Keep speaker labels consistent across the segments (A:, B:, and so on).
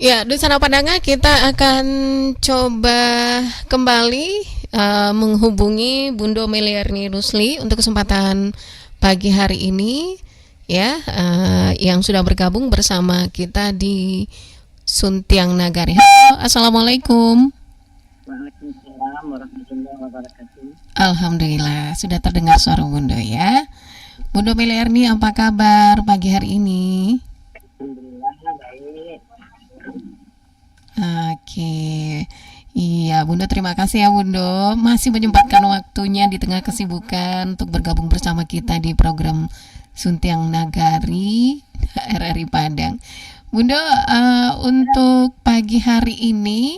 A: Ya, Dusana Padanga kita akan coba kembali menghubungi Bundo Meliarni Rusli untuk kesempatan pagi hari ini ya, yang sudah bergabung bersama kita di Suntiang Nagari. Halo, Assalamualaikum.
B: Waalaikumsalam warahmatullahi wabarakatuh.
A: Alhamdulillah sudah terdengar suara Bundo ya. Bundo Meliarni, apa kabar pagi hari ini?
B: Alhamdulillah baik.
A: Oke. Iya, Bunda, terima kasih ya Bundo masih menyempatkan waktunya di tengah kesibukan untuk bergabung bersama kita di program Suntiang Nagari RRI Padang. Bunda, untuk pagi hari ini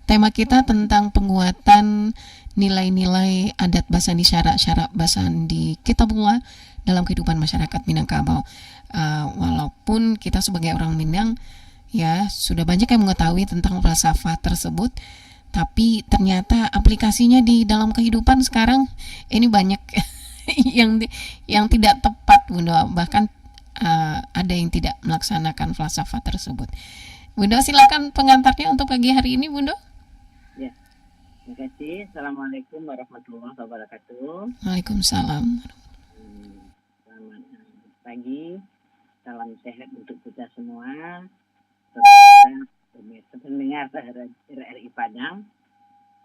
A: tema kita tentang penguatan nilai-nilai adat Basandi, syarak-syarak Basandi Kitabullah dalam kehidupan masyarakat Minangkabau. Walaupun kita sebagai orang Minang ya sudah banyak yang mengetahui tentang falsafah tersebut, tapi ternyata aplikasinya di dalam kehidupan sekarang ini banyak yang yang tidak tepat, Bunda. Bahkan ada yang tidak melaksanakan falsafah tersebut. Bunda, silakan pengantarnya untuk pagi hari ini, Bunda.
B: Ya, terima kasih. Assalamualaikum warahmatullahi wabarakatuh.
A: Waalaikumsalam.
B: Selamat pagi. Salam sehat untuk kita semua. Pemirsa pendengar RRI Padang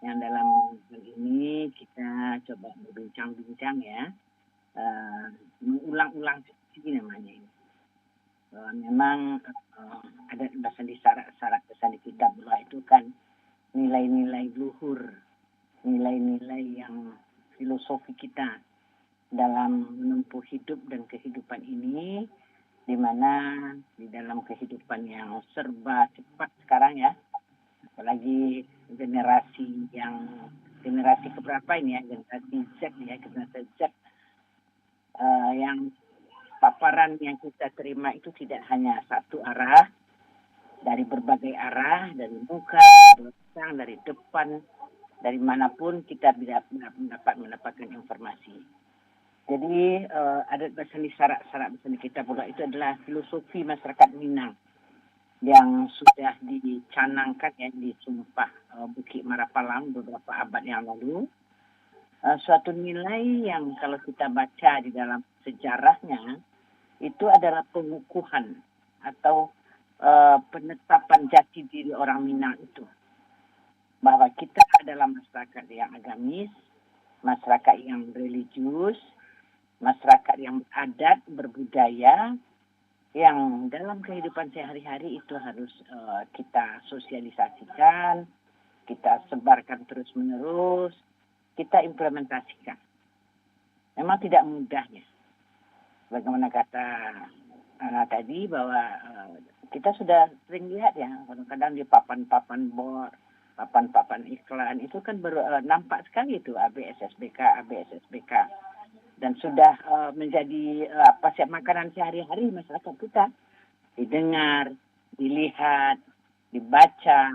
B: yang dalam hal ini kita coba berbincang-bincang ya, mengulang-ulang sih namanya ini. Memang ada Basandi syarat Basandi Kitabullah itu kan nilai-nilai luhur, nilai-nilai yang filosofi kita dalam menempuh hidup dan kehidupan ini, di mana di dalam kehidupan yang serba cepat sekarang ya, apalagi generasi keberapa ini ya, generasi Z ya, generasi Z, yang paparan yang kita terima itu tidak hanya satu arah, dari berbagai arah, dari muka, dari belakang, dari depan, dari manapun kita bisa mendapatkan informasi. Jadi adat Basandi syarak Basandi Kitabullah itu adalah filosofi masyarakat Minang yang sudah dicanangkan ya di Sumpah Bukit Marapalang beberapa abad yang lalu. Suatu nilai yang kalau kita baca di dalam sejarahnya itu adalah pengukuhan atau penetapan jati diri orang Minang itu, bahwa kita adalah masyarakat yang agamis, masyarakat yang religius, masyarakat yang adat, berbudaya, yang dalam kehidupan sehari-hari itu harus kita sosialisasikan, kita sebarkan terus-menerus, kita implementasikan. Memang tidak mudahnya. Bagaimana kata Ana tadi, bahwa kita sudah sering lihat ya, kadang-kadang di papan-papan board, papan-papan iklan, itu kan nampak sekali itu ABSSBK, ABSSBK. Dan sudah menjadi makanan sehari-hari masyarakat kita. Didengar, dilihat, dibaca.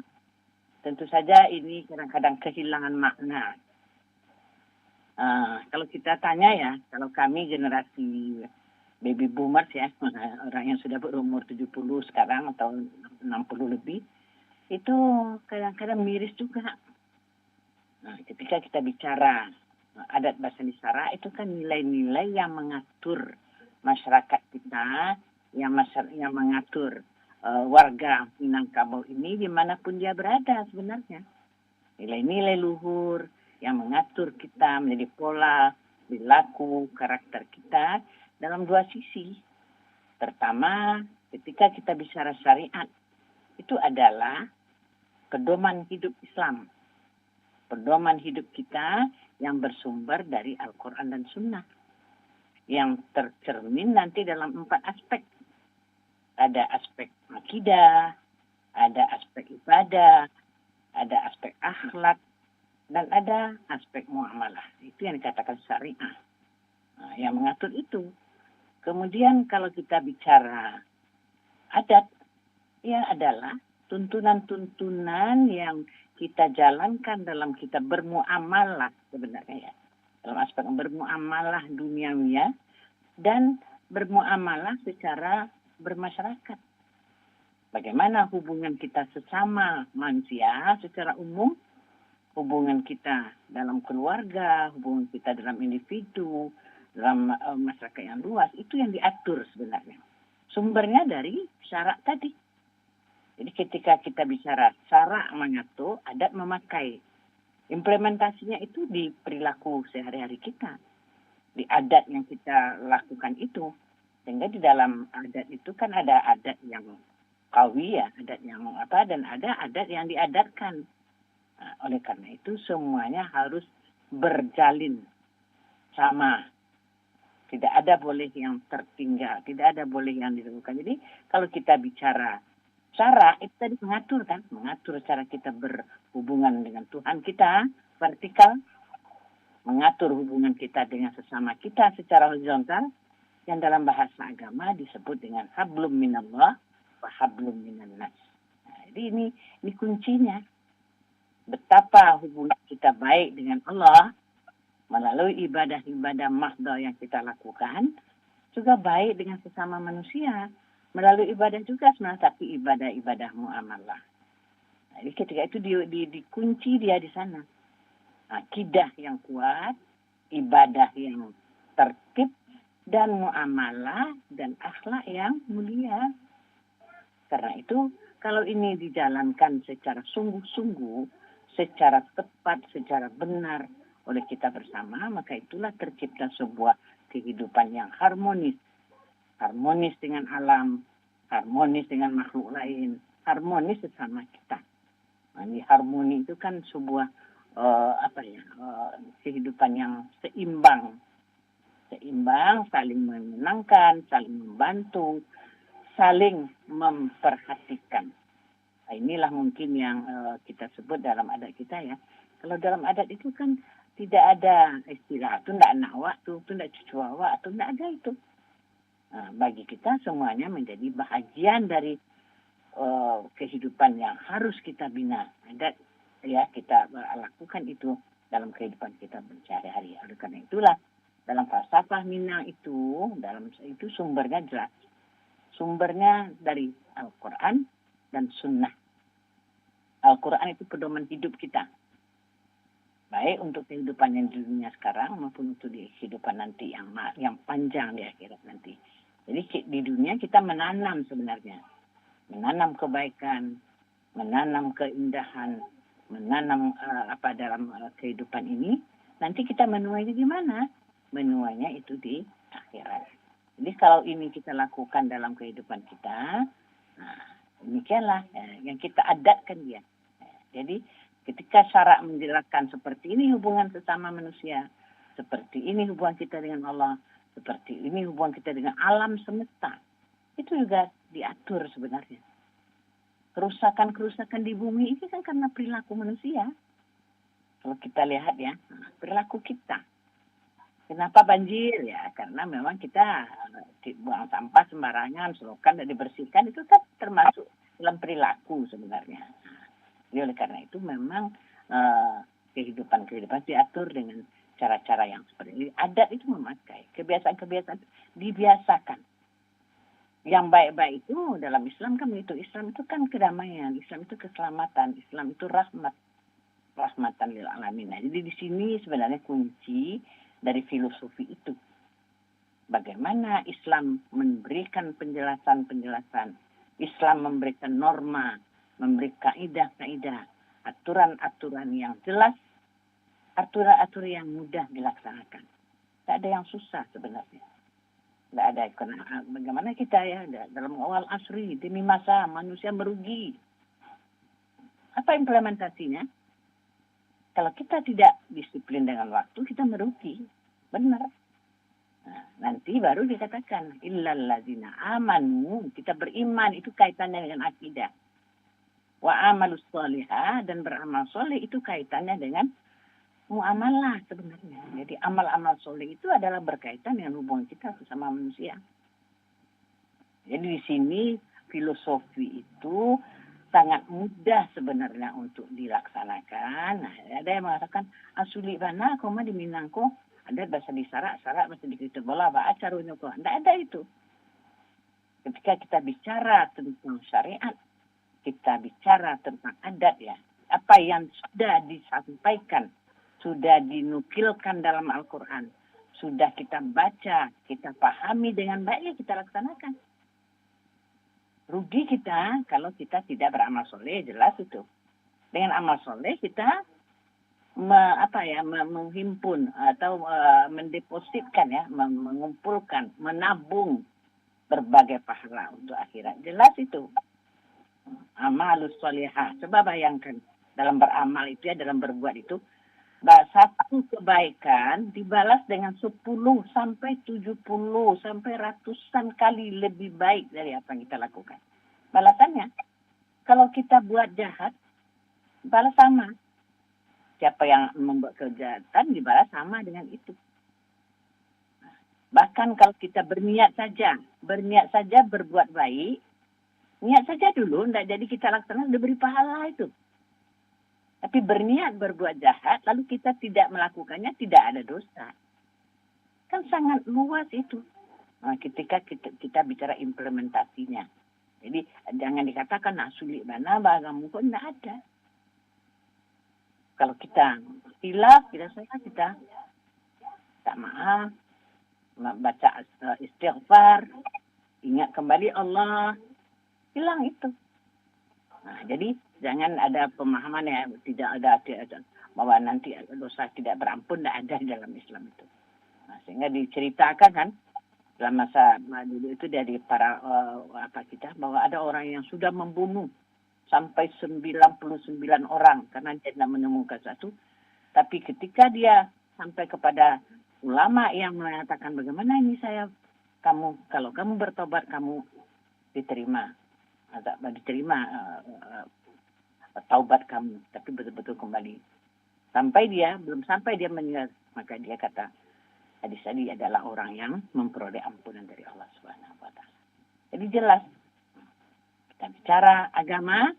B: Tentu saja ini kadang-kadang kehilangan makna. Kalau kita tanya ya, kalau kami generasi baby boomers ya, orang yang sudah berumur 70 sekarang atau 60 lebih, itu kadang-kadang miris juga. Ketika kita bicara adat Basandi Sara, itu kan nilai-nilai yang mengatur masyarakat kita, yang mengatur warga Minangkabau ini dimanapun dia berada sebenarnya. Nilai-nilai luhur yang mengatur kita menjadi pola, perilaku, karakter kita dalam dua sisi. Pertama, ketika kita bicara syariat, itu adalah pedoman hidup Islam. Pedoman hidup kita yang bersumber dari Al-Quran dan Sunnah, yang tercermin nanti dalam 4 aspek. Ada aspek akidah, ada aspek ibadah, ada aspek akhlak, dan ada aspek muamalah. Itu yang dikatakan syariah, yang mengatur itu. Kemudian kalau kita bicara adat, ya adalah tuntunan-tuntunan yang kita jalankan dalam kita bermuamalah sebenarnya ya. Dalam aspek bermuamalah duniawiya dan bermuamalah secara bermasyarakat. Bagaimana hubungan kita sesama manusia secara umum, hubungan kita dalam keluarga, hubungan kita dalam individu, dalam masyarakat yang luas, itu yang diatur sebenarnya. Sumbernya dari syarak tadi. Jadi ketika kita bicara syarak mengatur, adat memakai. Implementasinya itu di perilaku sehari-hari kita. Di adat yang kita lakukan itu. Sehingga di dalam adat itu kan ada adat yang kawi ya, adat yang dan ada adat yang diadatkan. Nah, oleh karena itu semuanya harus berjalin sama. Tidak ada boleh yang tertinggal, tidak ada boleh yang dilakukan. Jadi kalau kita bicara cara, itu tadi mengatur cara kita berhubungan dengan Tuhan kita, vertikal, mengatur hubungan kita dengan sesama kita secara horizontal, yang dalam bahasa agama disebut dengan hablum minallah wa hablum minan nas. Nah, jadi ini kuncinya. Betapa hubungan kita baik dengan Allah melalui ibadah-ibadah mahdoh yang kita lakukan, juga baik dengan sesama manusia. Melalui ibadah juga sebenarnya, tapi ibadah-ibadah muamalah. Nah, jadi ketika itu dikunci dia di sana. Akidah yang kuat, ibadah yang tertib, dan muamalah dan akhlak yang mulia. Karena itu, kalau ini dijalankan secara sungguh-sungguh, secara tepat, secara benar oleh kita bersama, maka itulah tercipta sebuah kehidupan yang harmonis. Harmonis dengan alam, harmonis dengan makhluk lain, harmonis sesama kita. Nah, ini harmoni itu kan sebuah kehidupan yang seimbang, saling menyenangkan, saling membantu, saling memperhatikan. Nah, inilah mungkin yang kita sebut dalam adat kita ya. Kalau dalam adat itu kan tidak ada istilah itu tidak anak awak, itu tidak cucu awak, itu tidak ada itu. Nah, bagi kita semuanya menjadi bahagian dari kehidupan yang harus kita bina. Adat ya kita lakukan itu dalam kehidupan kita sehari-hari. Oleh karena itulah dalam falsafah Minang itu, sumbernya jelas. Sumbernya dari Al-Quran dan Sunnah. Al-Quran itu pedoman hidup kita. Baik untuk kehidupan yang di dunia sekarang maupun untuk di kehidupan nanti yang panjang di akhirat nanti. Jadi di dunia kita menanam sebenarnya. Menanam kebaikan, menanam keindahan, menanam dalam kehidupan ini. Nanti kita menuainya di mana? Menuainya itu di akhirat. Jadi kalau ini kita lakukan dalam kehidupan kita, demikianlah yang kita adatkan dia. Jadi ketika syarak menjelaskan seperti ini hubungan sesama manusia, seperti ini hubungan kita dengan Allah, seperti ini hubungan kita dengan alam semesta, itu juga diatur sebenarnya. Kerusakan-kerusakan di bumi ini kan karena perilaku manusia. Kalau kita lihat ya, perilaku kita. Kenapa banjir? Ya, karena memang kita buang sampah sembarangan, selokan tidak dibersihkan, itu kan termasuk dalam perilaku sebenarnya. Jadi oleh karena itu memang kehidupan diatur dengan cara-cara yang seperti ini. Adat itu memakai, kebiasaan-kebiasaan dibiasakan. Yang baik-baik itu dalam Islam kan begitu. Islam itu kan kedamaian, Islam itu keselamatan, Islam itu rahmatan lil alamin. Nah, jadi di sini sebenarnya kunci dari filosofi itu. Bagaimana Islam memberikan penjelasan-penjelasan, Islam memberikan norma, memberi kaidah-kaidah, aturan-aturan yang jelas, aturan-aturan yang mudah dilaksanakan. Tidak ada yang susah sebenarnya. Tidak ada. Bagaimana kita ya dalam awal asri, demi masa manusia merugi. Apa implementasinya? Kalau kita tidak disiplin dengan waktu, kita merugi. Benar. Nah, nanti baru dikatakan, illal ladzina amanu, kita beriman, itu kaitannya dengan akidah. Wa amalus sholihah, dan beramal soleh itu kaitannya dengan muamalah sebenarnya. Jadi amal-amal soleh itu adalah berkaitan dengan hubungan kita sesama manusia. Jadi di sini filosofi itu sangat mudah sebenarnya untuk dilaksanakan. Nah, ada yang mengatakan asuli bana koma di Minangko, ada bahasa di sarak bahasa di kita bola ba acarunya kok. Tidak ada itu. Ketika kita bicara tentang syariat, kita bicara tentang adat ya. Apa yang sudah disampaikan, sudah dinukilkan dalam Al-Quran, sudah kita baca, kita pahami dengan baik, ya kita laksanakan. Rugi kita kalau kita tidak beramal soleh, jelas itu. Dengan amal soleh kita menghimpun atau mendepositkan ya, mengumpulkan, menabung berbagai pahala untuk akhirat. Jelas itu. Amalus solihah. Coba bayangkan dalam beramal itu ya, dalam berbuat itu, satu kebaikan dibalas dengan 10 sampai 70 sampai ratusan kali lebih baik dari apa yang kita lakukan. Balasannya, kalau kita buat jahat, balas sama. Siapa yang membuat kejahatan dibalas sama dengan itu. Bahkan kalau kita berniat saja berbuat baik, niat saja dulu, tidak jadi kita laksanakan, sudah beri pahala itu. Tapi berniat berbuat jahat, lalu kita tidak melakukannya, tidak ada dosa. Kan sangat luas itu. Nah, ketika kita bicara implementasinya. Jadi jangan dikatakan sulit mana bagamu kok tidak ada. Kalau kita hilaf, kita tak maaf, baca istighfar, ingat kembali Allah, hilang itu. Nah, jadi jangan ada pemahaman ya tidak ada bahwa nanti dosa tidak berampun, tidak ada di dalam Islam itu. Nah, sehingga diceritakan kan dalam masa dulu itu dari para bahwa ada orang yang sudah membunuh sampai 99 orang karena dia tidak menemukan satu. Tapi ketika dia sampai kepada ulama yang mengatakan bagaimana ini kalau kamu bertobat kamu diterima taubat kamu, tapi betul-betul kembali. Belum sampai dia meninggal, maka dia kata hadis tadi adalah orang yang memperoleh ampunan dari Allah Subhanahu wa taala. Jadi jelas kita bicara agama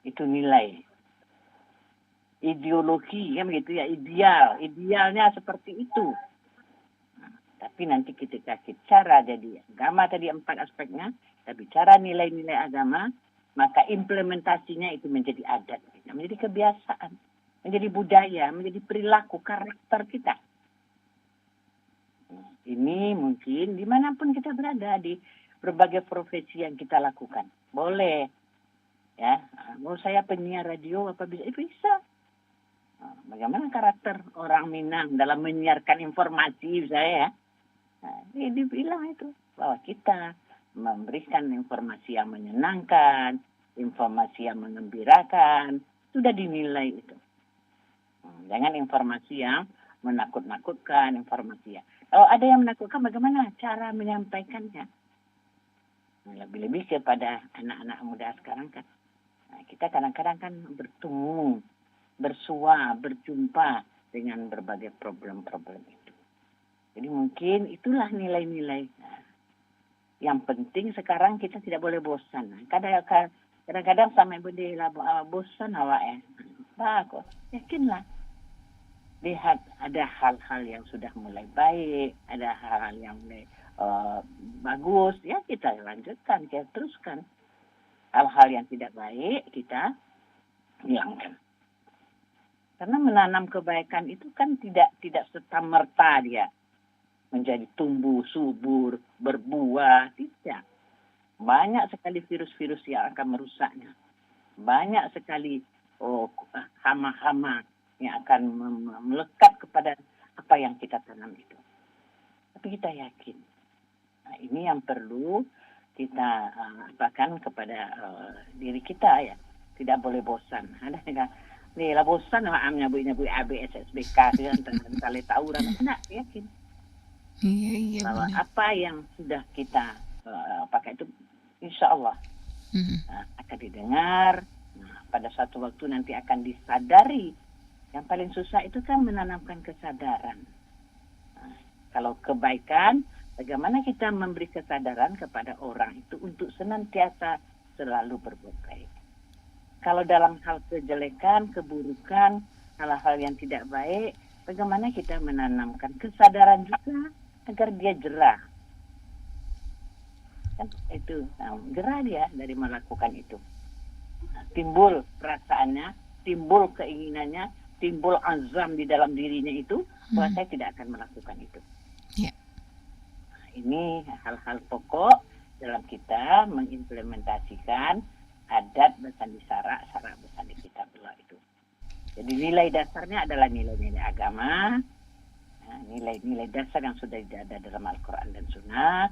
B: itu nilai. Ideologi kan begitu ya, idealnya seperti itu. Nah, tapi nanti ketika bicara jadi agama tadi 4 aspeknya, kita bicara nilai-nilai agama, maka implementasinya itu menjadi adat, menjadi kebiasaan, menjadi budaya, menjadi perilaku, karakter kita. Ini mungkin dimanapun kita berada, di berbagai profesi yang kita lakukan. Boleh. Ya, mau saya penyiar radio apa bisa? Bisa. Bagaimana karakter orang Minang dalam menyiarkan informasi saya? Dibilang itu bahwa kita memberikan informasi yang menyenangkan, informasi yang mengembirakan, sudah dinilai itu. Jangan informasi yang menakut-nakutkan, informasi yang kalau ada yang menakutkan, bagaimana cara menyampaikannya? Lebih-lebih kepada anak-anak muda sekarang kan. Nah, kita kadang-kadang kan bertemu, berjumpa dengan berbagai problem-problem itu. Jadi mungkin itulah nilai-nilai. Nah, yang penting sekarang kita tidak boleh bosan. Kadang-kadang sama ibu dia bosan awak ya. Bagus, yakinlah. Lihat ada hal-hal yang sudah mulai baik, ada hal-hal yang mulai bagus, ya kita lanjutkan, kita teruskan. Hal-hal yang tidak baik kita hilangkan. Karena menanam kebaikan itu kan tidak serta-merta dia menjadi tumbuh, subur, berbuah, tidak. Banyak sekali virus-virus yang akan merusaknya. Banyak sekali hama-hama yang akan melekat kepada apa yang kita tanam itu. Tapi kita yakin. Nah, ini yang perlu kita apakan kepada diri kita ya. Tidak boleh bosan. Ada ni lah bosan amnya bu ABS SBK tentang tahu dan nak yakin.
A: Iya,
B: bahwa
A: benar.
B: apa yang sudah kita pakai itu insya Allah akan didengar. Nah, pada suatu waktu nanti akan disadari. Yang paling susah itu kan menanamkan kesadaran. Nah, kalau kebaikan, bagaimana kita memberi kesadaran kepada orang itu untuk senantiasa selalu berbuat baik. Kalau dalam hal kejelekan, keburukan, hal-hal yang tidak baik, bagaimana kita menanamkan kesadaran juga agar dia jerah. Kan itu gerah dia dari melakukan itu. Timbul perasaannya, timbul keinginannya, timbul azam di dalam dirinya itu bahwa saya tidak akan melakukan itu.
A: Ya.
B: Ini hal-hal pokok dalam kita mengimplementasikan adat bersandi syarak bersandi kitabullah itu. Jadi nilai dasarnya adalah nilai-nilai agama, nilai-nilai dasar yang sudah ada dalam Al-Quran dan Sunnah,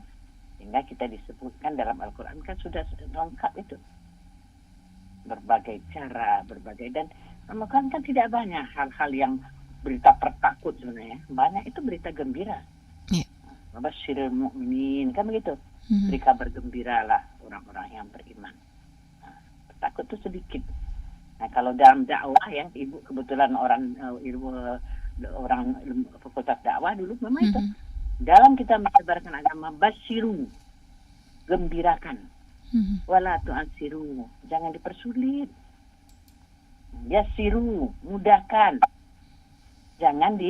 B: sehingga kita disebutkan dalam Al-Quran kan sudah lengkap itu. Berbagai cara, dan Al-Quran kan tidak banyak hal-hal yang berita pertakut sebenarnya. Banyak itu berita gembira. Basyiril mu'minin, kan begitu. Beri kabar gembiralah orang-orang yang beriman. Takut itu sedikit. Nah, kalau dalam dakwah ya, ibu kebetulan orang fakultas dakwah dulu memang itu. Dalam kita menyebarkan agama, basyiru, gembirakan. Wala tu'assiru, jangan dipersulit. Yassiru, mudahkan. Jangan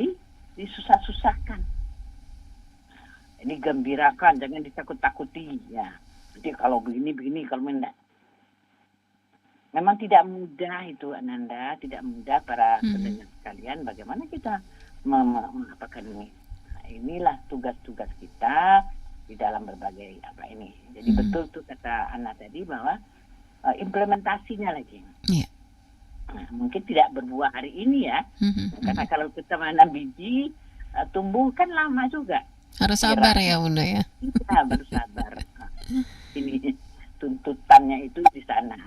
B: disusah-susahkan. Ini gembirakan, jangan ditakut-takuti ya. Jadi kalau begini, kalau tidak. Memang tidak mudah itu, Ananda, tidak mudah para pendengar sekalian. Bagaimana kita mengapakan ini? Nah, inilah tugas-tugas kita di dalam berbagai ini. Jadi betul tuh kata Ana tadi bahwa implementasinya lagi.
A: Yeah.
B: Nah, mungkin tidak berbuah hari ini ya, karena kalau kita menanam biji tumbuh kan lama juga.
A: Harus sabar ya Bunda ya.
B: Iya, bersabar. Ini tuntutannya itu di sana.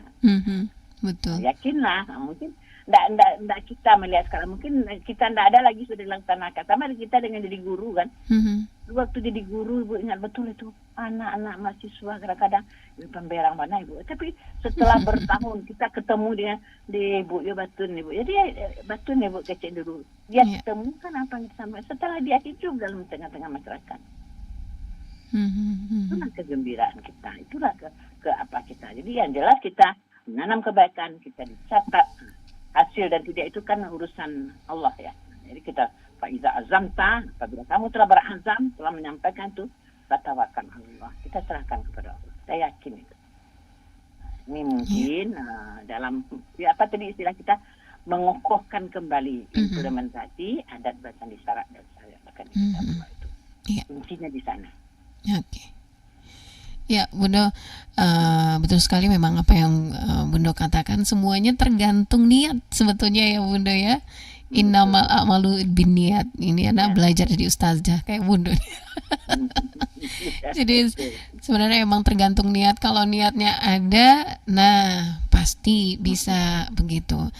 A: Betul.
B: Yakinlah, mungkin enggak kita melihat sekarang, mungkin kita enggak ada lagi sudah dilaksanakan. Sama kita dengan jadi guru kan. Waktu jadi guru Ibu ingat betul itu anak-anak mahasiswa kadang-kadang pemberang mana Ibu. Tapi setelah bertahun kita ketemu dia di Ibu ya batun Ibu. Jadi batun Ibu kecil dulu. Dia ketemu kan apa yang sama setelah dia hidup dalam tengah-tengah masyarakat. Itulah kegembiraan kita. Itulah ke apa kita. Jadi yang jelas kita menanam kebaikan, kita dicatat hasil dan tidak itu kan urusan Allah ya. Jadi kita faiza azamta, apabila kamu telah berazam, telah menyampaikan itu, tawakal Allah. Kita serahkan kepada Allah. Saya yakin itu. Ini mungkin dalam apa tadi istilah kita mengokohkan kembali implementasi adat bersandi syarak dan syariat kitabullah itu. Kuncinya di sana.
A: Oke. Ya, Bunda, betul sekali memang apa yang Bunda katakan, semuanya tergantung niat sebetulnya ya Bunda ya. Innamal a'malu binniyat. Ini anak belajar dari ustazah kayak Bunda. Jadi sebenarnya emang tergantung niat. Kalau niatnya ada, nah pasti bisa begitu.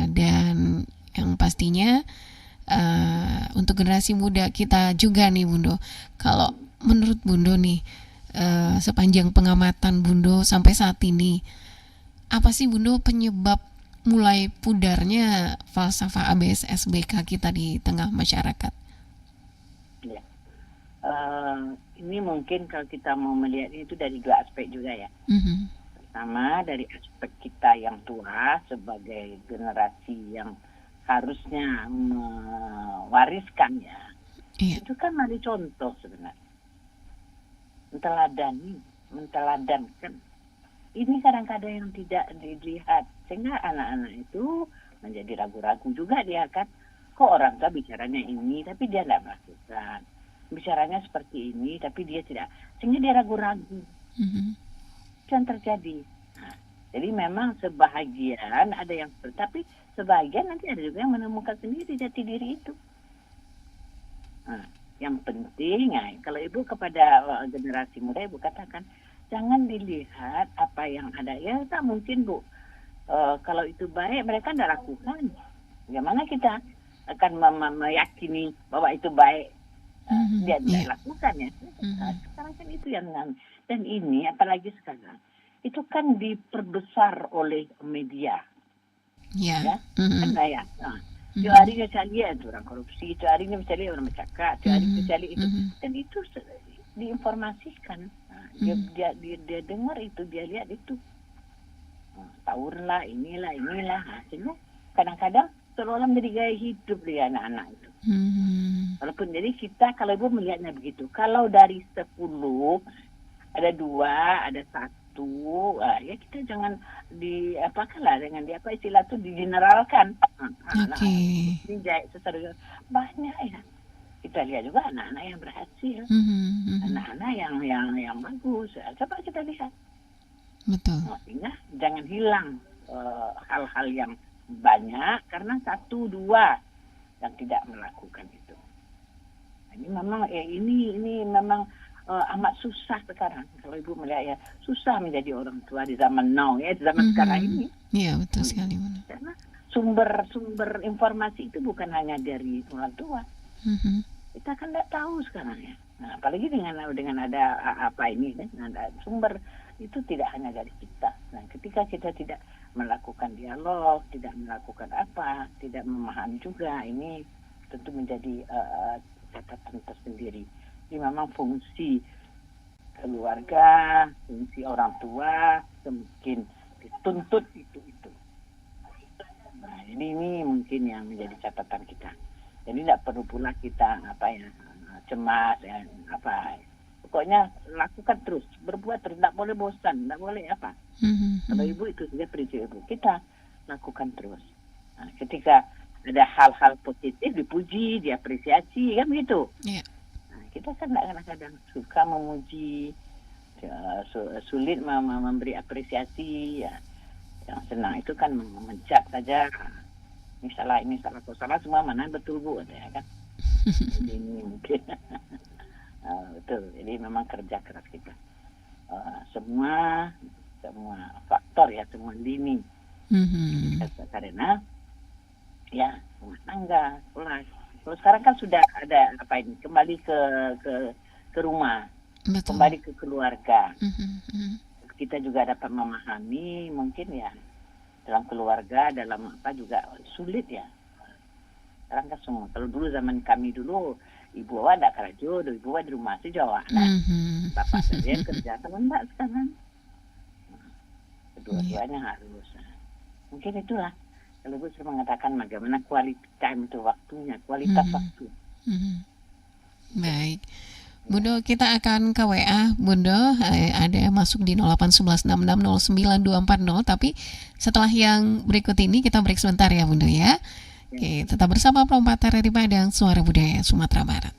A: Dan yang pastinya untuk generasi muda kita juga nih Bunda. Kalau menurut Bunda nih, sepanjang pengamatan Bunda sampai saat ini, apa sih Bunda penyebab mulai pudarnya falsafah ABS SBK kita di tengah masyarakat?
B: Ya. Ini mungkin kalau kita mau melihat itu dari dua aspek juga ya. Pertama dari aspek kita yang tua sebagai generasi yang harusnya mewariskan ya. Itu kan mari contoh sebenarnya. Menteladankan. Ini kadang-kadang yang tidak dilihat sehingga anak-anak itu menjadi ragu-ragu juga dia kan, kok orang tua bicaranya ini tapi dia tidak melakukan, bicaranya seperti ini tapi dia tidak, sehingga dia ragu-ragu. Itu yang terjadi. Nah, jadi memang sebahagian ada yang tapi sebahagian nanti ada juga yang menemukan sendiri jati diri itu. Nah, yang penting kalau Ibu kepada generasi muda Ibu katakan jangan dilihat apa yang ada. Ya tak mungkin Bu. Kalau itu baik mereka tidak lakukan. Bagaimana kita akan meyakini bahwa itu baik? Dia tidak lakukan ya. Sekarang kan itu yang dan ini apalagi sekarang itu kan diperbesar oleh media. Ya. Kan ya. Tiap hari saya lihat orang korupsi, tiap hari saya lihat orang bercakap, tiap hari saya lihat itu. Dan itu diinformasikan. Dia dengar itu, dia lihat itu. Tawurlah, inilah. Hasilnya kadang-kadang seolah-olah menjadi gaya hidup dia anak-anak itu. Walaupun jadi kita, kalau Ibu melihatnya begitu, kalau dari 10 ada dua, ada satu, ya kita jangan dengan apa istilah itu digeneralkan.
A: Oke.
B: Ini secara banyak ya. Kita lihat juga anak-anak yang berhasil, anak-anak yang bagus. Coba kita lihat.
A: Betul.
B: Artinya jangan hilang hal-hal yang banyak karena satu dua yang tidak melakukan itu. Ini memang ini memang amat susah sekarang. Kalau ibu melihat ya susah menjadi orang tua di zaman now ya, di zaman sekarang ini.
A: Iya, betul sekali, Bunda.
B: Karena sumber informasi itu bukan hanya dari orang tua. Kita kan tidak tahu sekarang ya. Nah, apalagi dengan ada ada sumber itu tidak hanya dari kita. Nah, ketika kita tidak melakukan dialog, tidak melakukan tidak memahami juga, ini tentu menjadi catatan tersendiri. Ini memang fungsi keluarga, fungsi orang tua mungkin dituntut itu. Nah, ini mungkin yang menjadi catatan kita. Jadi tidak perlu pula kita cemas pokoknya lakukan terus, berbuat terus, tidak boleh bosan, tidak boleh Kalau ibu itu saja prinsip ibu, kita lakukan terus. Nah, ketika ada hal-hal positif dipuji, diapresiasi, kan begitu.
A: Yeah.
B: Nah, kita kan kadang-kadang suka memuji, sulit memberi apresiasi, ya. Yang senang itu kan memencap saja. Ini salah, kok salah semua, mana betul bu, ya kan. Jadi ini mungkin betul. Jadi memang kerja keras kita. Semua faktor ya, semua lini. Karena ya rumah tangga, sekolah. Kalau sekarang kan sudah ada kembali ke rumah,
A: betul.
B: Kembali ke keluarga. Kita juga dapat memahami mungkin ya dalam keluarga, dalam juga sulit ya. Sekarang kan semua. Kalau dulu zaman kami dulu, ibu awak tidak kerja, ibu awak di rumah saja awak. Bapak saya kerja sama mbak sekarang. Kedua-duanya harus. Mungkin itulah. Kalau ibu sering mengatakan bagaimana quality time itu waktunya, kualitas waktu.
A: Baik. Bundo, kita akan ke WA. Bundo, ada yang masuk di 0811660924, tapi setelah yang berikut ini kita break sebentar ya Bundo ya. Oke, tetap bersama Perompak Radio Padang, Suara Budaya Sumatera Barat.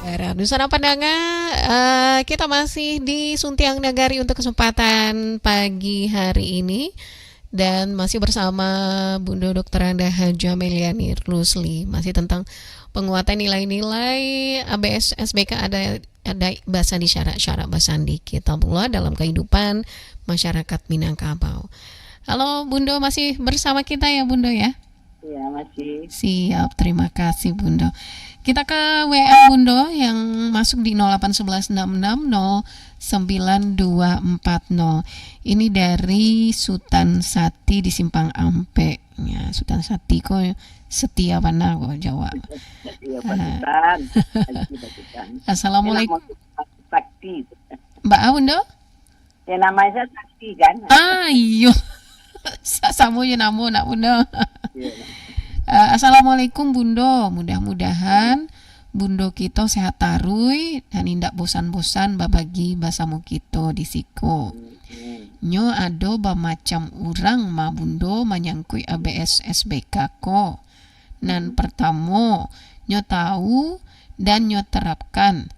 A: Nusana Pandangan, kita masih di Suntiang Nagari untuk kesempatan pagi hari ini dan masih bersama Bunda Dr. Anda Haja Meliani Rusli, masih tentang penguatan nilai-nilai ABS SBK, ada basandi syarat-syarat basandi kita pula dalam kehidupan masyarakat Minangkabau. Halo Bundo, masih bersama kita ya Bundo ya?
B: Iya, masih.
A: Siap, terima kasih Bundo. Kita ke WA Bundo yang masuk di 08116609240. Ini dari Sultan Sati di Simpang Ampe. Ya, Sultan Sati kok setia mana kok Jawa.
B: Iya, Pak Sultan. Pak Sultan.
A: Assalamualaikum.
B: Sakti.
A: Mbak A Bundo?
B: Ya namanya Sakti kan?
A: Iyo. Samu ya namu nak Bundo.
B: Iya.
A: Assalamualaikum Bundo, mudah-mudahan Bundo kita sehat tarui dan indak bosan-bosan babagi basamu kita di siko. Nyo ado macam urang ma Bundo menyangkui ABS SBK ko. Nan pertama nyo tahu dan nyo terapkan.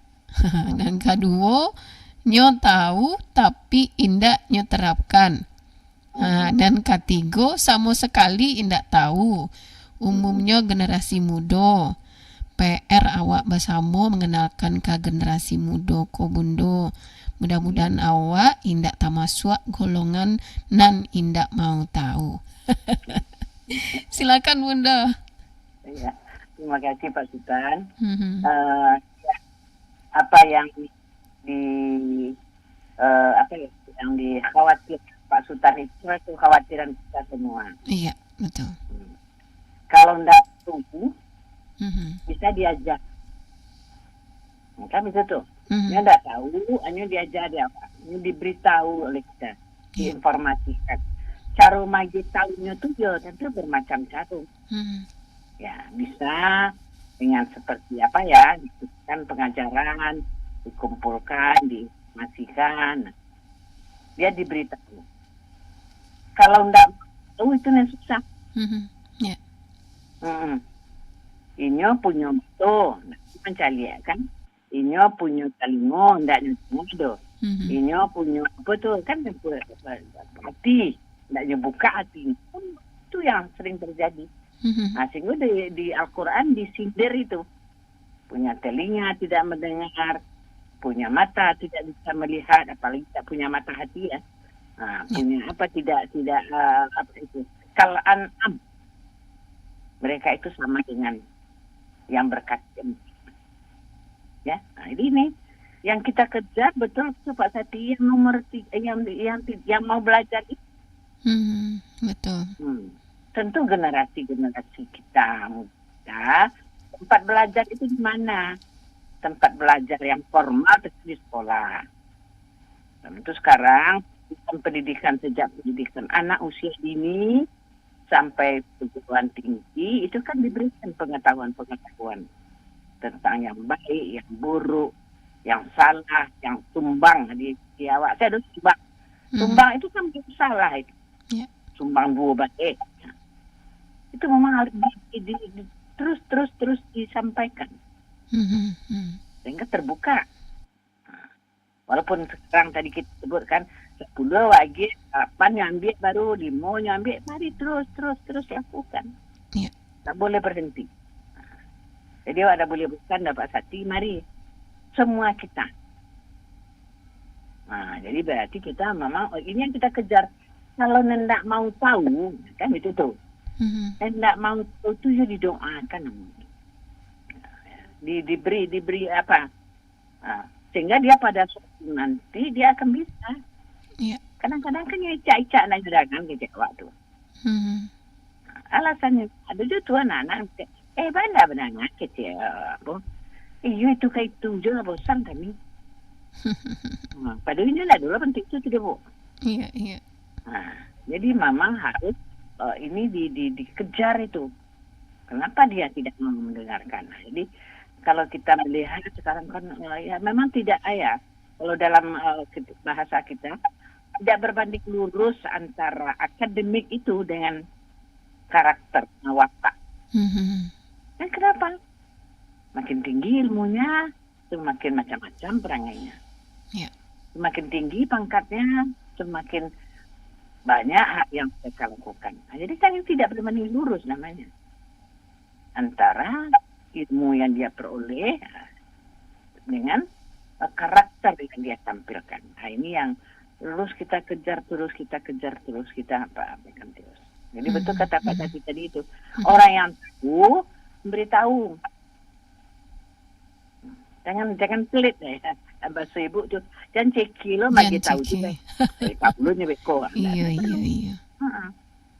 A: Dan kedua nyo tahu tapi indak nyo terapkan. Dan ketiga sama sekali indak tahu. Umumnya generasi muda. PR awak bersama mengenalkan ke generasi muda ko Bundo. Mudah-mudahan awak indak tamasuk golongan nan indak mau tahu. Silakan Bundo.
B: Ya, terima kasih Pak Sultan.
A: Mhm.
B: Apa yang yang dikhawatir Pak Sultan itu kekhawatiran kita semua.
A: Iya, betul.
B: Kalau tidak tahu,
A: Mhm.
B: bisa diajar. Kan bisa tuh.
A: Mhm.
B: Dia tidak tahu, hanya diajar dia apa? Ini diberitahu oleh kita,
A: Iya.
B: diinformasikan. Cara magi tahunya tuh ya tentu bermacam cara.
A: Mhm.
B: Ya bisa dengan seperti apa ya, kan pengajaran, dikumpulkan, diinformasikan. Dia diberitahu. Kalau tidak tahu itu yang susah.
A: Mhm. Ya.
B: Inyo punya moto, mencari kan? Inyo punya talingo, ndak nyudo.
A: Mhm.
B: Inyo punya apa tuh kan hati, ndak nyebuka hati. Itu yang sering terjadi.
A: Mhm.
B: Nah, sehingga di Al-Quran disindir itu. Punya telinga tidak mendengar, punya mata tidak bisa melihat, apalagi tidak punya mata hati ya. Nah, punya apa tidak apa itu? Kal-an'am. Mereka itu sama dengan yang berkata. Ya, nah ini yang kita kejar betul itu Pak Sati, yang nomor yang mau belajar itu.
A: Mhm. Betul.
B: Tentu generasi kita muda, tempat belajar itu di mana? Tempat belajar yang formal di sekolah. Dan itu sekarang sejak pendidikan anak usia dini sampai perguruan tinggi itu kan diberikan pengetahuan tentang yang baik, yang buruk, yang salah, yang tumbang di awak. Saya ada tumbang. Tumbang itu kan salah itu.
A: Ya.
B: Tumbang dua baik. Itu memang harus terus disampaikan
A: Mhm.
B: sehingga terbuka. Walaupun sekarang tadi kita sebutkan 10 lagi 8 nyambil baru 5 nyambil, mari terus lakukan.
A: Iya.
B: Tak boleh berhenti. Jadi ada boleh bukan dapat Sati, mari semua kita. Nah, jadi berarti kita memang ini yang kita kejar. Kalau hendak mau tahu, kan itu tuh.
A: Mhm.
B: Hendak mau tahu itu ya didoakan. Diberi apa? Nah, sehingga dia pada suatu nanti dia akan bisa.
A: Iya.
B: Kadang-kadang kan ya icak-icak nak gerangan kecewa tuh.
A: Mhm.
B: Alasannya ada juga tuh anak-anak bala benangan kecewa. Iyo itu kayak itu juga bosan kami. Padahal ini lah dulu penting itu tidak bu.
A: Iya.
B: Nah, jadi memang harus ini dikejar itu. Kenapa dia tidak mau mendengarkan? Nah, jadi kalau kita melihat sekarang kan ya memang tidak ya. Kalau dalam bahasa kita tidak berbanding lurus antara akademik itu dengan karakter watak.
A: Mhm.
B: Dan kenapa? Makin tinggi ilmunya, semakin macam-macam perangainya.
A: Ya.
B: Semakin tinggi pangkatnya, semakin banyak hak yang mereka lakukan. Jadi kan ini tidak benar-benar lurus namanya. Antara ilmu yang dia peroleh dengan karakter yang dia tampilkan. Nah, ini yang terus kita kejar terus, kita apa-apakan terus. Jadi betul kata Pak tadi itu. Orang yang tahu, beritahu. Jangan pelit ya. Bahasa ibu tu, jangan ceki lo bagi tahu juga. Kabulnya beko.
A: Iya.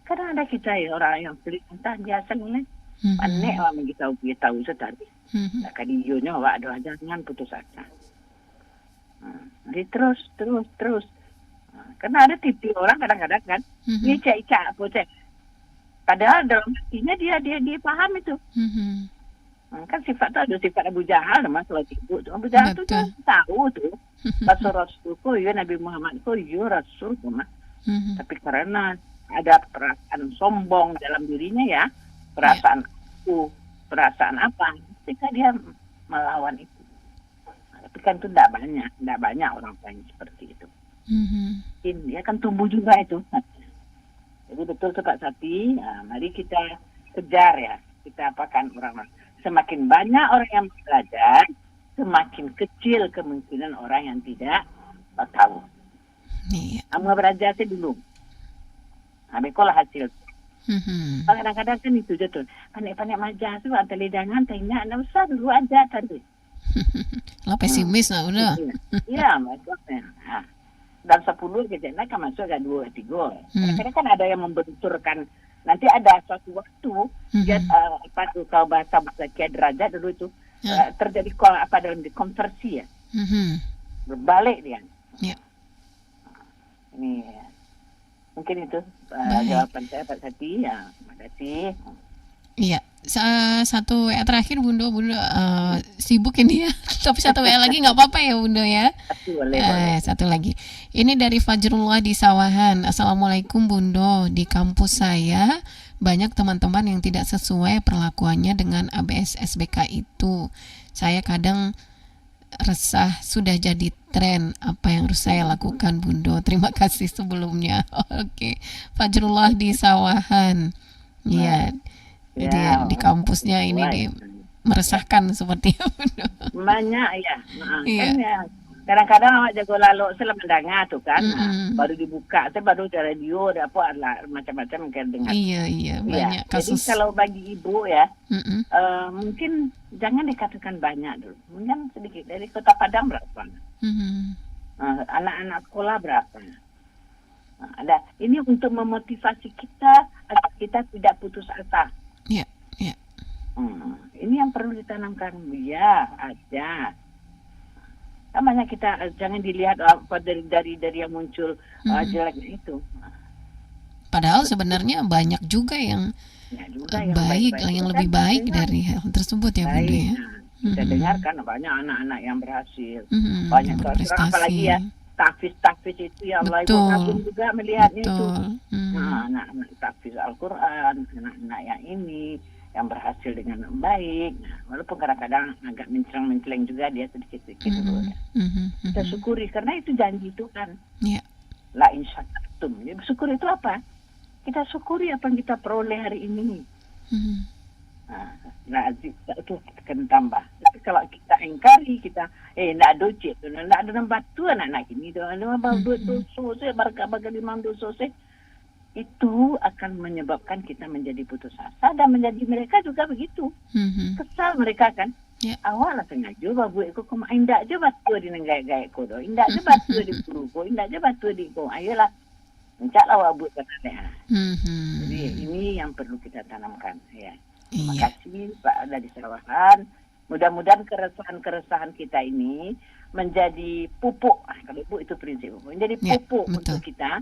B: Kadang ada kita orang yang pelit, entah biasa ni. Panik orang bagi tahu setari. Tak kadionya awak ada jangan putus asa. Jadi terus. Karena ada tipe orang kadang-kadang kan, dia cak apa cak. Padahal dalam hatinya dia paham itu. Kan sifat tu ada sifat Abu Jahal nama kalau ibu tu. Abu Jahal tu kan tahu tu. Rasul ko ya Nabi Muhammad ko ya Rasul ko mah. Tapi karena ada perasaan sombong dalam dirinya ya, perasaan aku, perasaan apa, ketika dia melawan itu. Tapi kan itu tidak banyak orang yang seperti itu. Dia kan tumbuh juga itu. Jadi betul Pak Sati, mari kita kejar ya, kita apakan orang. Semakin banyak orang yang belajar, semakin kecil kemungkinan orang yang tidak tahu.
A: Iya.
B: Kamu belajar sih dulu. Bekolah hasil. Kadang-kadang kan itu je tu. Panik-panik majah tu, antara lidangan, tanya, nak usah dulu aja tadi.
A: Lah pesimis lah udah.
B: Ya, maksudnya. Dan 10 kita nak masuk ke 2, 3. Kadang-kadang kan ada yang membenturkan. Nanti ada suatu waktu dia kau bahasa derajat dulu itu terjadi dalam konversi ya. Berbalik dia.
A: Ya.
B: Ini mungkin itu jawaban saya Pak Sati. Ya, terima kasih.
A: Iya. Satu WA terakhir Bunda sibuk ini ya. Tapi satu WA lagi nggak apa-apa ya Bunda ya.
B: Boleh.
A: Satu lagi. Ini dari Fajrullah di Sawahan. Assalamualaikum Bunda. Di kampus saya banyak teman-teman yang tidak sesuai perlakuannya dengan ABS SBK itu. Saya kadang resah, sudah jadi tren. Apa yang harus saya lakukan Bunda? Terima kasih sebelumnya. Oke. Fajrullah di Sawahan. Iya. Jadi di kampusnya ini meresahkan seperti itu.
B: Banyak ya.
A: Iya.
B: Kan ya. Kadang-kadang awak jago lalu selama tu kan. Baru dibuka, saya baru ada radio, ada apa lah macam-macam kan dengar.
A: Iya, banyak kasus.
B: Jadi kalau bagi ibu ya, mungkin jangan dikatakan banyak dulu. Mungkin sedikit. Dari Kota Padang berapa? Anak-anak sekolah berapa? Ada. Ini untuk memotivasi kita agar kita tidak putus asa.
A: Iya.
B: Ini yang perlu ditanamkan. Ya, ada. Namanya kita jangan dilihat apa dari yang muncul jeleknya itu.
A: Padahal sebenarnya banyak juga yang baik, yang lebih baik dari hal tersebut ya Bunda ya.
B: Kita dengarkan banyak anak-anak yang berhasil, banyak
A: yang berprestasi.
B: Apalagi ya tahfiz itu ya Allah, Ibu Kagum juga melihatnya itu. Anak-anak tahfiz Al-Quran, anak-anak yang ini yang berhasil dengan baik. Walaupun kadang-kadang agak menceng-menceng juga dia sedikit-sedikit dulu ya. Kita syukuri karena itu janji Tuhan.
A: Yeah.
B: La in syakartum. Syukur itu apa? Kita syukuri apa yang kita peroleh hari ini. Itu akan tambah. Tapi kalau kita engkari, kita nak ada cik tu, nak ada nampak tu anak-anak ini tu, ada nampak dosa, barga-barga limang dosa, itu akan menyebabkan kita menjadi putus asa dan menjadi mereka juga begitu. Kesal mereka kan. Awak lah sengaja babu aku kau indak je batu di nengai-gai ko do. Indak je batu di guru ko, indak je batu di ko. Ayolah. Mencaklah awak buat katanya. Jadi ini yang perlu kita tanamkan ya. Terima kasih Pak dari Sawahan. Mudah-mudahan keresahan-keresahan kita ini menjadi pupuk. Kalau ibu itu prinsip pupuk. Menjadi pupuk untuk kita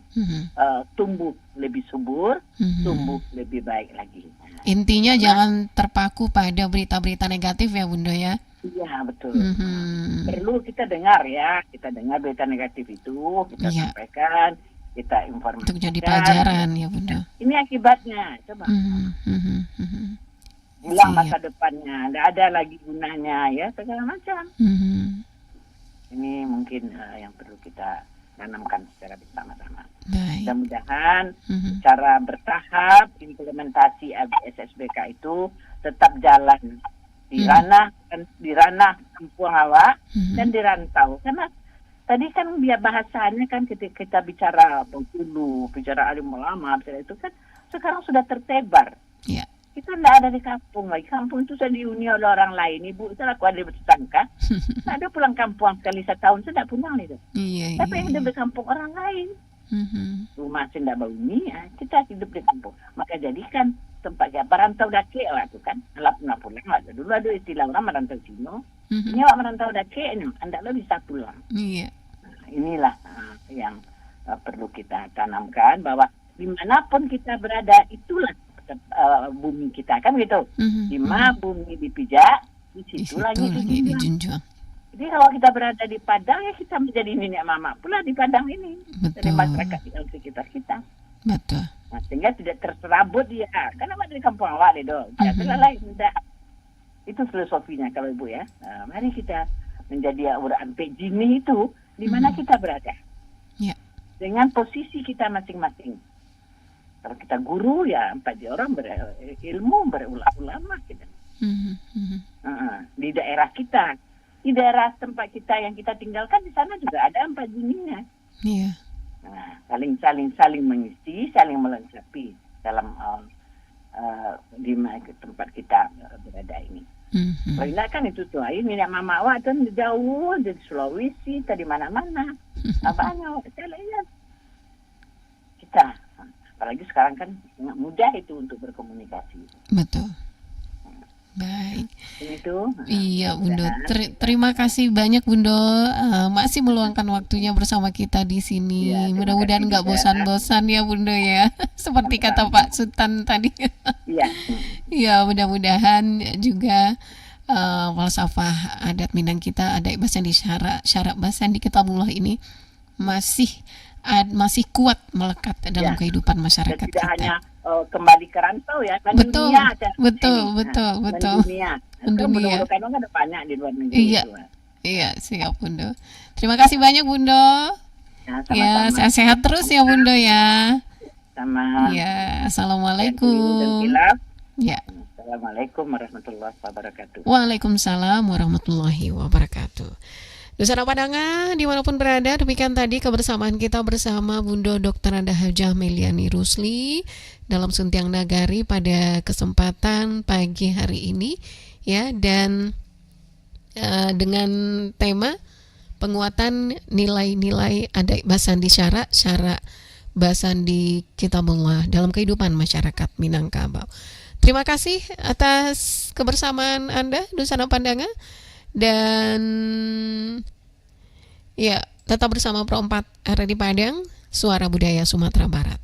B: tumbuh lebih subur, tumbuh lebih baik lagi.
A: Intinya jangan terpaku pada berita-berita negatif ya Bunda ya.
B: Iya betul. Perlu kita dengar ya, kita dengar berita negatif itu, kita sampaikan, kita informasikan.
A: Untuk jadi pelajaran ya Bunda.
B: Ini akibatnya, coba. hilang
A: Siap.
B: masa depannya, tidak ada lagi gunanya, ya segala macam. Ini mungkin yang perlu kita tanamkan secara bersama-sama.
A: Baik.
B: Mudah-mudahan secara bertahap implementasi ABS-SBK itu tetap jalan di ranah kampung awak dan di rantau. Karena tadi kan biar bahasanya kan ketika kita bicara Bengkulu, bicara alim ulama, bicara itu kan sekarang sudah tersebar.
A: Ya.
B: Kita tidak ada di kampung lagi. Kampung itu sudah dihuni oleh orang lain. Ibu, saya aku ada bertetangga. Ada pulang kampung sekali setahun, saya tidak pulang itu.
A: Iya.
B: Tapi yang hidup di kampung orang lain. Rumah saya tidak bangun, ya, kita hidup di kampung. Maka jadikan tempatnya merantau dake waktu kan. Alat pernah pulang. Dulu ada istilah orang merantau Cino. Ini awak merantau dake, anda lo bisa pulang.
A: Iya.
B: Nah, inilah yang perlu kita tanamkan, bahwa dimanapun kita berada, itulah bumi kita, kan gitu. Di mana bumi dipijak, di situ lagi
A: dijunjung.
B: Jadi kalau kita berada di Padang, ya kita menjadi nenek mama pula di Padang ini.
A: Betul.
B: Dari masyarakat di sekitar kita.
A: Betul.
B: Nah, sehingga tidak terserabut dia. Kan awak dari kampung awak deh, dong. Jangan lain, tidak. Itu filosofinya kalau Ibu ya. Nah, mari kita menjadi orang pejini itu di mana kita berada.
A: Ya.
B: Dengan posisi kita masing-masing. Kalau kita guru, ya 4 orang berilmu, berulama kita. Di daerah kita, di daerah tempat kita yang kita tinggalkan, di sana juga ada 4 jininya.
A: Iya.
B: Nah, saling mengisi, saling melengkapi dalam di tempat kita berada ini. Kalau kan itu tuh, ini yang mama awak kan jauh di Sulawesi, tadi mana-mana. Apanya saya lihat kita. Apalagi sekarang kan sangat mudah itu untuk berkomunikasi.
A: Betul. Baik.
B: Itu.
A: Iya, Bundo. Terima kasih banyak, Bundo. Masih meluangkan waktunya bersama kita di sini. Ya, mudah-mudahan nggak bosan-bosan ya, Bundo ya. Seperti kata Pak Sultan tadi.
B: Iya.
A: Iya, mudah-mudahan juga falsafah adat Minang kita, adat bahasa di syarat bahasa di Kitabullah ini masih kuat melekat dalam kehidupan masyarakat
B: tidak
A: kita.
B: Hanya kembali ke rantau ya, kan
A: betul,
B: dunia
A: betul.
B: Mendunia. Kan ada banyak di luar negeri.
A: Iya, itu. Iya, siap Bundo. Terima kasih banyak Bundo. Ya, sehat terus ya Bundo ya.
B: Sama.
A: Ya, assalamualaikum. Ya.
B: Assalamualaikum warahmatullahi wabarakatuh.
A: Waalaikumsalam warahmatullahi wabarakatuh. Dusana Padanga, dimanapun berada, demikian tadi kebersamaan kita bersama Bundo Dr. Anda Hajah Meliani Rusli dalam Suntiang Nagari pada kesempatan pagi hari ini, ya, dan dengan tema penguatan nilai-nilai adat Basandi syarak Basandi Kitabullah dalam kehidupan masyarakat Minangkabau. Terima kasih atas kebersamaan Anda, Dusana Padanga. Dan ya, tetap bersama Pro 4 RRI Padang, Suara Budaya Sumatera Barat.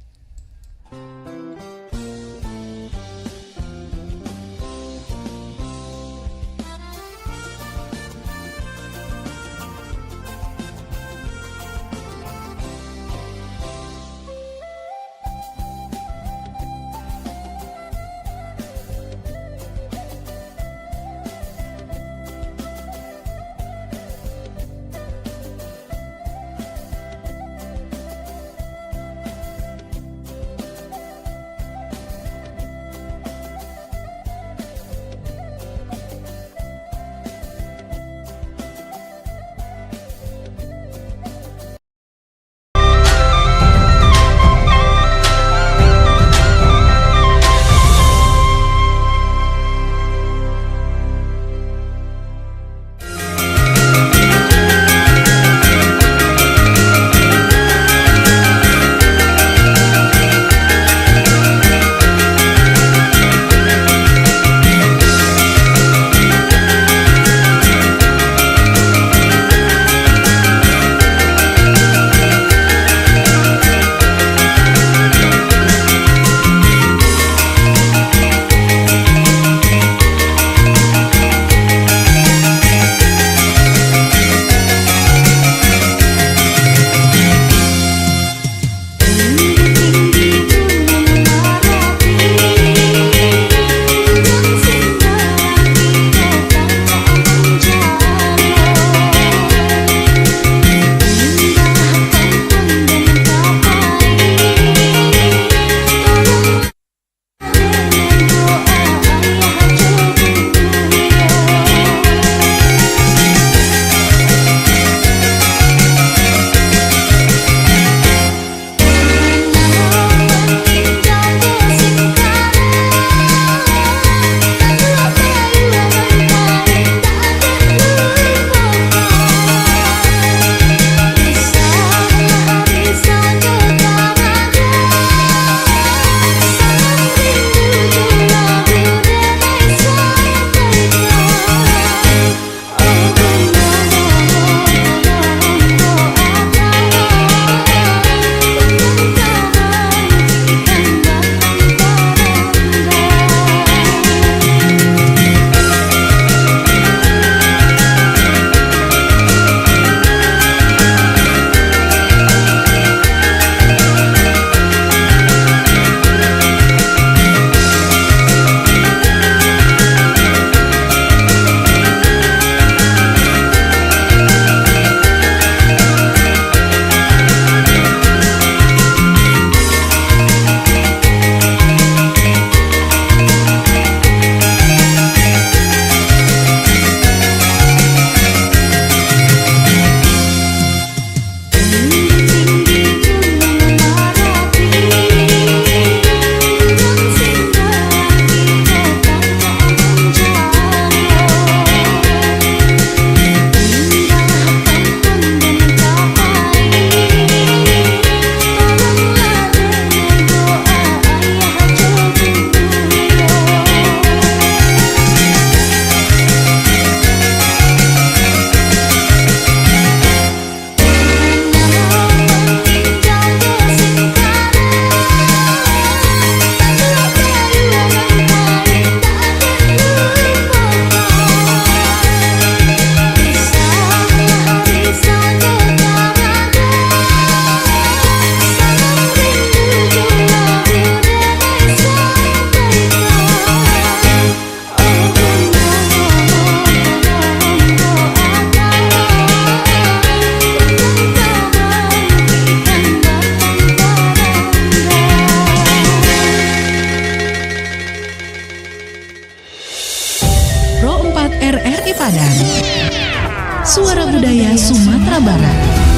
C: Suara Budaya Sumatera Barat.